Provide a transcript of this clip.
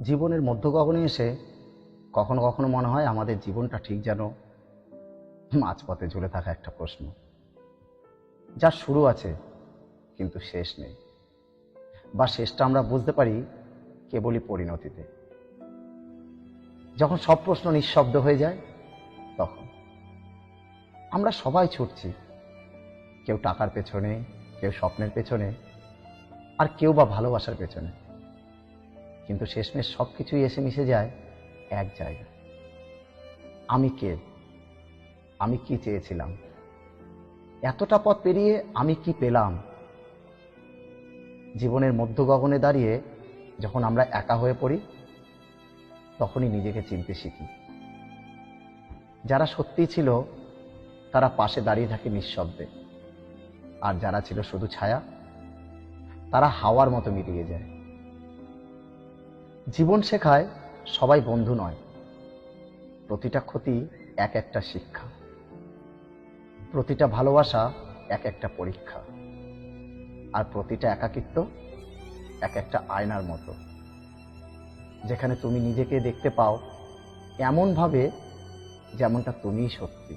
জীবনের মধ্যগগনে এসে কখনো কখনো মনে হয় আমাদের জীবনটা ঠিক যেন মাঝপথে ঝুলে থাকা একটা প্রশ্ন, যার শুরু আছে কিন্তু শেষ নেই, বা শেষটা আমরা বুঝতে পারি কেবলই পরিণতিতে। যখন সব প্রশ্ন নিঃশব্দ হয়ে যায় তখন আমরা সবাই ছুটছি, কেউ টাকার পেছনে, কেউ স্বপ্নের পেছনে, আর কেউ বা ভালোবাসার পেছনে। কিন্তু শেষমেশ সবকিছুই এসে মিশে যায় এক জায়গায়, আমি কে, আমি কি চেয়েছিলাম, এতটা পথ পেরিয়ে আমি কি পেলাম। জীবনের মধ্যগগনে দাঁড়িয়ে যখন আমরা একা হয়ে পড়ি তখনই নিজেকে চিনতে শিখি। যারা সত্যি ছিল তারা পাশে দাঁড়িয়ে থাকে নিঃশব্দে, আর যারা ছিল শুধু ছায়া তারা হাওয়ার মতো মিলিয়ে যায়। জীবন শেখায় সবাই বন্ধু নয়, প্রতিটা ক্ষতি এক একটা শিক্ষা, প্রতিটা ভালোবাসা এক একটা পরীক্ষা, আর প্রতিটা একাকিত্ব এক একটা আয়নার মতো, যেখানে তুমি নিজেকে দেখতে পাও এমন ভাবে যেমনটা তুমিই সত্যি।